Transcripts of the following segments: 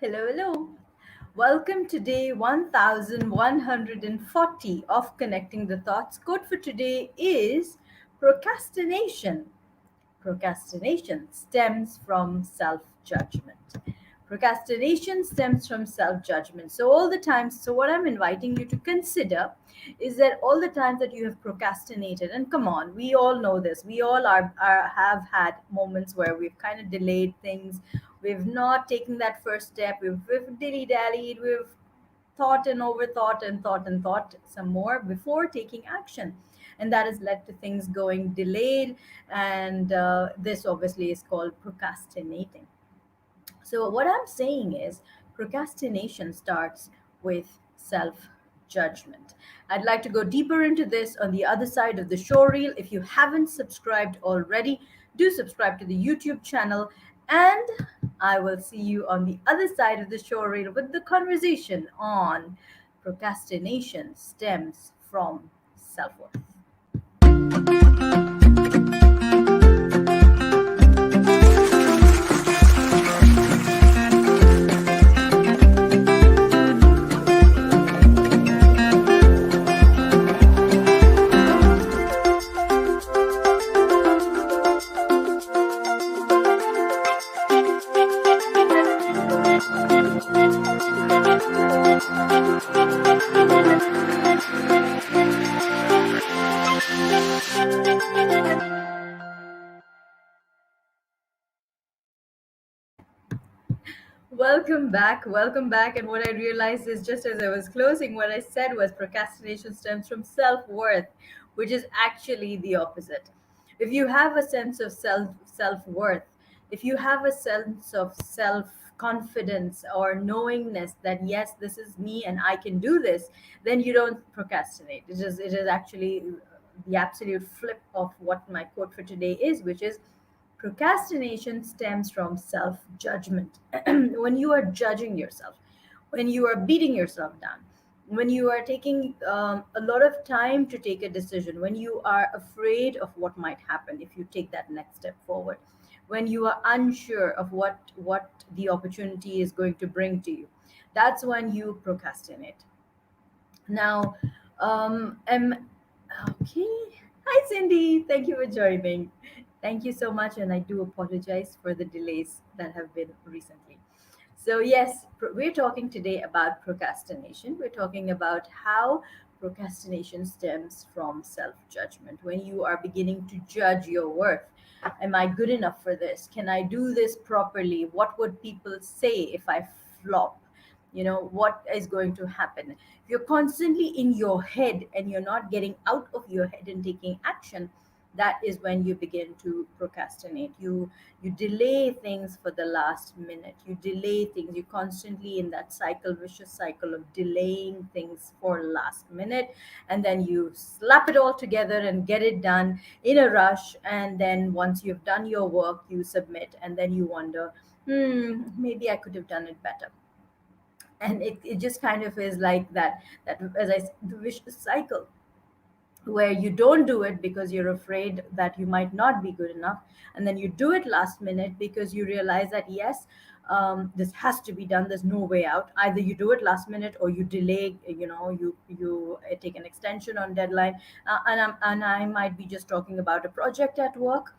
Hello, hello. Welcome to day 1140 of Connecting the Thoughts. Code for today is procrastination. Procrastination stems from self judgment. Procrastination stems from self judgment. So, what I'm inviting you to consider is that all the times that you have procrastinated, and come on, we all know this, we all have had moments where we've kind of delayed things, we've not taken that first step, we've dilly dallied, we've thought and overthought and thought some more before taking action, and that has led to things going delayed, and this obviously is called procrastinating. So what I'm saying is procrastination starts with self judgment. I'd like to go deeper into this on the other side of the show reel. If you haven't subscribed already, do subscribe to the YouTube channel, and I will see you on the other side of the show reel with the conversation on procrastination stems from self worth. Welcome back. And what I realized is just as I was closing, what I said was procrastination stems from self worth, which is actually the opposite. If you have a sense of self worth, if you have a sense of self confidence or knowingness that yes, this is me and I can do this, then you don't procrastinate. It is actually the absolute flip of what my quote for today is, which is procrastination stems from self judgment. When you are judging yourself, when you are beating yourself down, when you are taking a lot of time to take a decision, when you are afraid of what might happen if you take that next step forward, when you are unsure of what the opportunity is going to bring to you, that's when you procrastinate. Now, okay. Hi, Cindy. Thank you for joining. Thank you so much, and I do apologize for the delays that have been recently. So, yes, we're talking today about procrastination. We're talking about how procrastination stems from self judgment. When you are beginning to judge your worth, am I good enough for this? Can I do this properly? What would people say if I flop? What is going to happen if you're constantly in your head and you're not getting out of your head and taking action. That is when you begin to procrastinate. You delay things for the last minute. You delay things. You're constantly in that vicious cycle of delaying things for last minute, and then you slap it all together and get it done in a rush, and then once you've done your work, you submit, and then you wonder, maybe I could have done it better. And it just kind of is like that, as I said, the vicious cycle where you don't do it because you're afraid that you might not be good enough, and then you do it last minute because you realize that yes, this has to be done, there's no way out. Either you do it last minute or you delay, you take an extension on deadline. And I might be just talking about a project at work.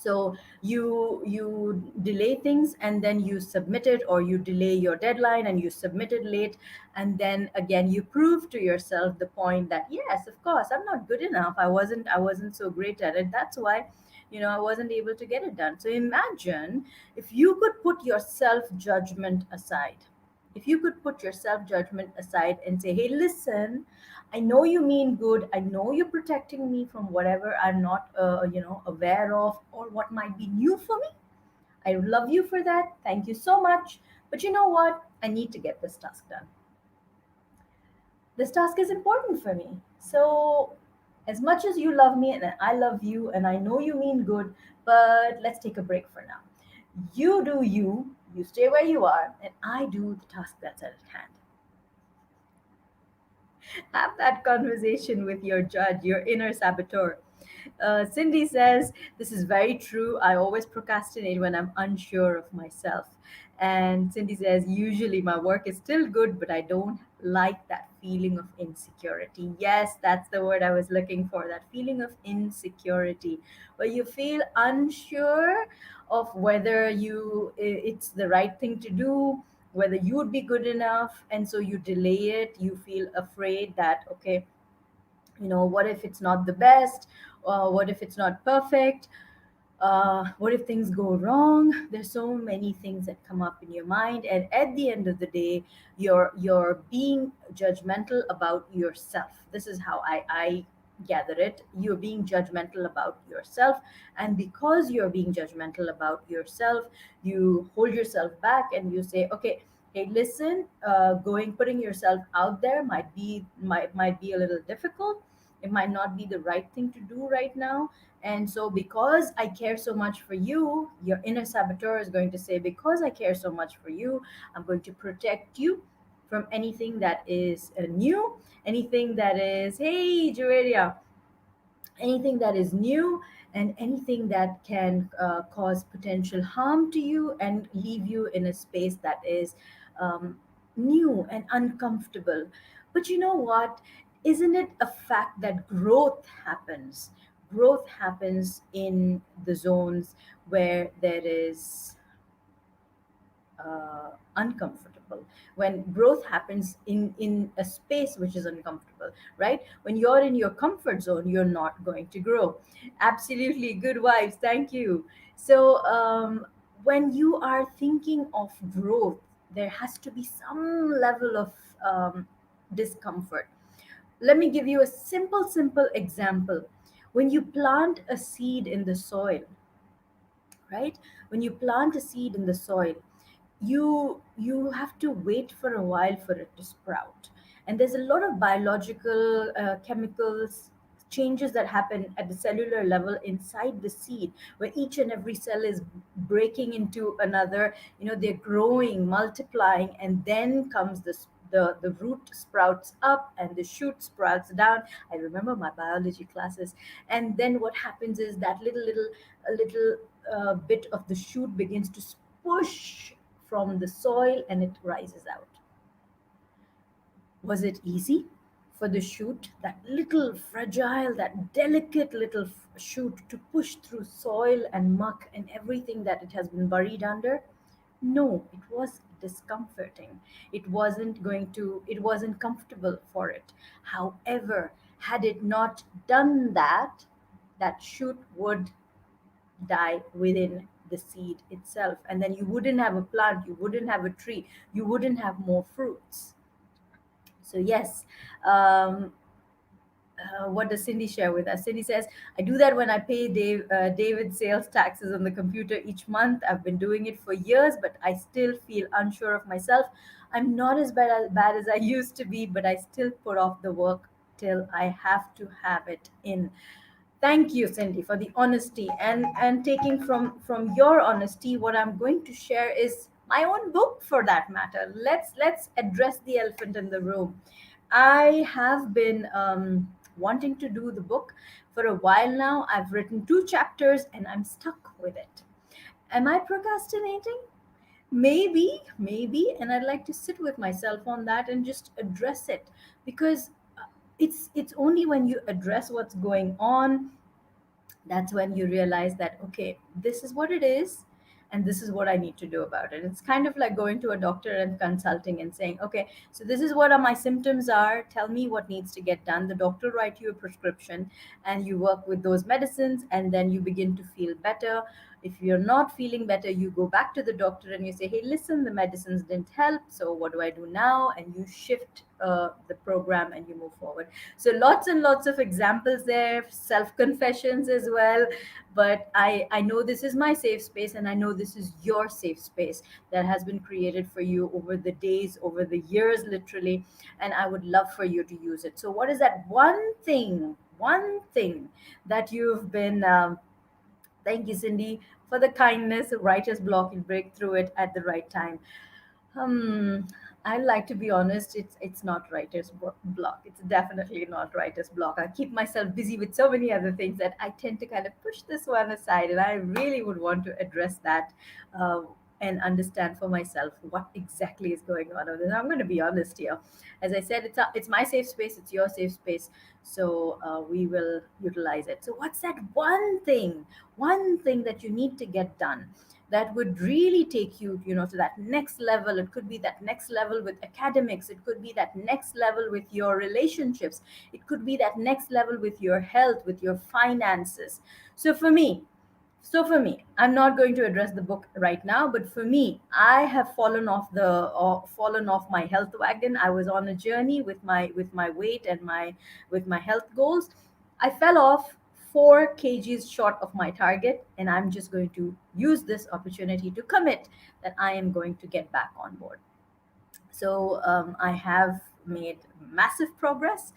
So you delay things, and then you submit it, or you delay your deadline and you submit it late, and then again you prove to yourself the point that yes, of course, I'm not good enough, I wasn't so great at it, that's why I wasn't able to get it done. So imagine if you could put your self judgment aside. If you could put your self judgment aside and say, hey, listen, I know you mean good. I know you're protecting me from whatever I'm not, aware of, or what might be new for me. I love you for that. Thank you so much. But you know what? I need to get this task done. This task is important for me. So, as much as you love me and I love you, and I know you mean good, but let's take a break for now. You do you stay where you are, and I do the task that's at hand. Have that conversation with your judge, your inner saboteur. Cindy says, this is very true. I always procrastinate when I'm unsure of myself. And Cindy says, usually my work is still good, but I don't like that feeling of insecurity. Yes, that's the word I was looking for, that feeling of insecurity, where you feel unsure of whether it's the right thing to do, whether you would be good enough, and so you delay it. You feel afraid that, okay, what if it's not the best? What if it's not perfect? What if things go wrong? There's so many things that come up in your mind, and at the end of the day, you're being judgmental about yourself. This is how I gather it. You're being judgmental about yourself, and because you're being judgmental about yourself, you hold yourself back and you say, okay, hey, listen, putting yourself out there might be a little difficult. It might not be the right thing to do right now, and so, because I care so much for you, your inner saboteur is going to say, because I care so much for you, I'm going to protect you from anything that is new, anything that is, hey, Joelia, anything that is new, and anything that can cause potential harm to you and leave you in a space that is um, new and uncomfortable. But you know what? Isn't it a fact that growth happens? Growth happens in the zones where there is uncomfortable, when growth happens in a space which is uncomfortable, right? When you're in your comfort zone, you're not going to grow. Absolutely, good vibes, thank you. So when you are thinking of growth, there has to be some level of discomfort. Let me give you a simple example. When you plant a seed in the soil, right? When you plant a seed in the soil, you have to wait for a while for it to sprout, and there's a lot of biological chemicals changes that happen at the cellular level inside the seed, where each and every cell is breaking into another. They're growing, multiplying, and then comes the root sprouts up and the shoot sprouts down. I remember my biology classes. And then what happens is that little bit of the shoot begins to push from the soil and it rises out. Was it easy for the shoot, that little fragile, that delicate little shoot, to push through soil and muck and everything that it has been buried under? No, it was discomforting. It wasn't comfortable for it. However, had it not done that, that shoot would die within the seed itself. And then you wouldn't have a plant, you wouldn't have a tree, you wouldn't have more fruits. So, yes, um, what does Cindy share with us? Cindy says, I do that when I pay David sales taxes on the computer each month. I've been doing it for years, but I still feel unsure of myself. I'm not as bad as I used to be, but I still put off the work till I have to have it in. Thank you, Cindy, for the honesty, and taking from your honesty, what I'm going to share is my own book, for that matter. Let's address the elephant in the room. I have been wanting to do the book for a while now. I've written 2 chapters and I'm stuck with it. Am I procrastinating? Maybe, and I'd like to sit with myself on that and just address it, because it's only when you address what's going on, that's when you realize that, okay, this is what it is, and this is what I need to do about it. It's kind of like going to a doctor and consulting and saying, okay, so this is what my symptoms are, tell me what needs to get done. The doctor write you a prescription, and you work with those medicines, and then you begin to feel better. If you're not feeling better, you go back to the doctor and you say, hey, listen, the medicines didn't help, so what do I do now? And you shift the program and you move forward. So lots and lots of examples there, self confessions as well. But I know this is my safe space, and I know this is your safe space that has been created for you over the days, over the years, literally. And I would love for you to use it. So, what is that one thing that you've been thank you, Cindy, for the kindness. Writer's block, you break through it at the right time. Hmm. I like to be honest, it's not writer's block. It's definitely not writer's block. I keep myself busy with so many other things that I tend to kind of push this one aside, and I really would want to address that, uh, and understand for myself what exactly is going on. And I'm going to be honest here. As I said, it's my safe space. It's your safe space. So we will utilize it. So what's that one thing that you need to get done, that would really take you, to that next level? It could be that next level with academics, it could be that next level with your relationships, it could be that next level with your health, with your finances. So for me, I'm not going to address the book right now, but for me, I have fallen off my health wagon. I was on a journey with my weight and my health goals. I fell off 4 kgs short of my target, and I'm just going to use this opportunity to commit that I am going to get back on board. So I have made massive progress,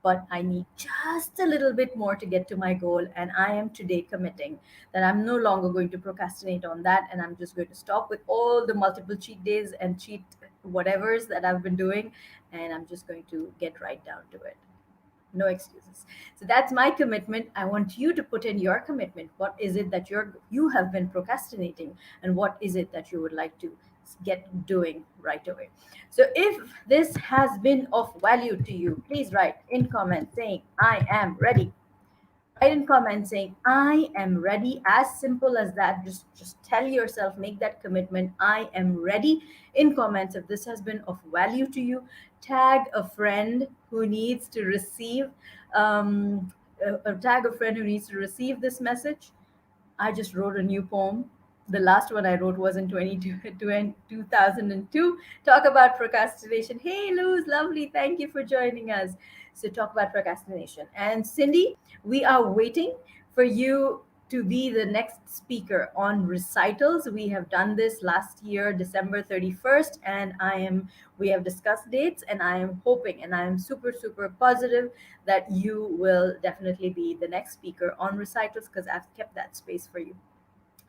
but I need just a little bit more to get to my goal. And I am today committing that I'm no longer going to procrastinate on that. And I'm just going to stop with all the multiple cheat days and cheat whatevers that I've been doing. And I'm just going to get right down to it. No excuses. So that's my commitment. I want you to put in your commitment. What is it that you have been procrastinating, and what is it that you would like to get doing right away? So if this has been of value to you, please write in comment saying I am ready. Write in comment saying I am ready. As simple as that. Just tell yourself, make that commitment, I am ready, in comments. If this has been of value to you, tag a friend who needs to receive tag a friend who needs to receive this message. I just wrote a new poem. The last one I wrote was in 2002. Talk about procrastination. Hey, Luz, lovely. Thank you for joining us. So, talk about procrastination. And Cindy, we are waiting for you to be the next speaker on recitals. We have done this last year, December 31st, and we have discussed dates, and I am hoping, and I am super, super positive that you will definitely be the next speaker on recitals, because I've kept that space for you.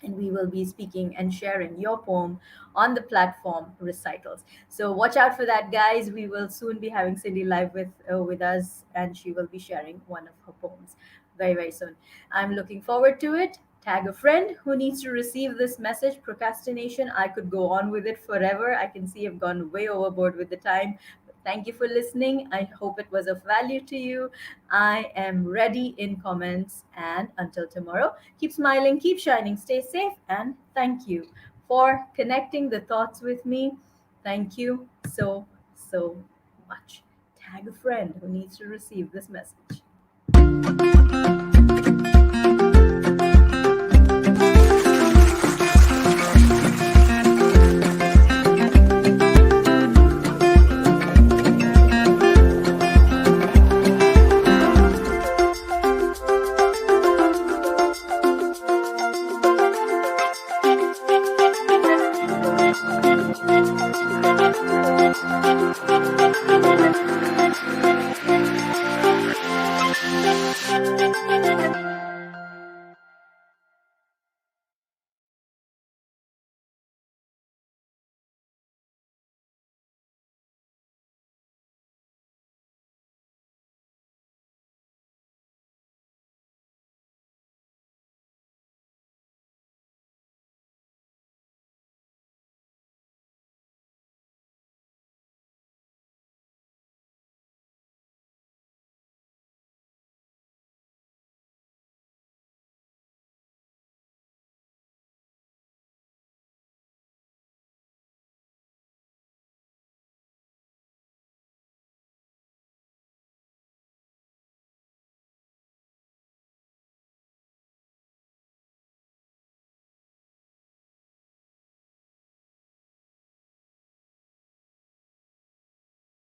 And we will be speaking and sharing your poem on the platform recitals. So watch out for that, guys. We will soon be having Cindy live with us, and she will be sharing one of her poems very, very soon. I'm looking forward to it. Tag a friend who needs to receive this message. Procrastination, I could go on with it forever. I can see I've gone way overboard with the time. But thank you for listening. I hope it was of value to you. I am ready in comments. And until tomorrow, keep smiling, keep shining, stay safe, and thank you for connecting the thoughts with me. Thank you so, so much. Tag a friend who needs to receive this message.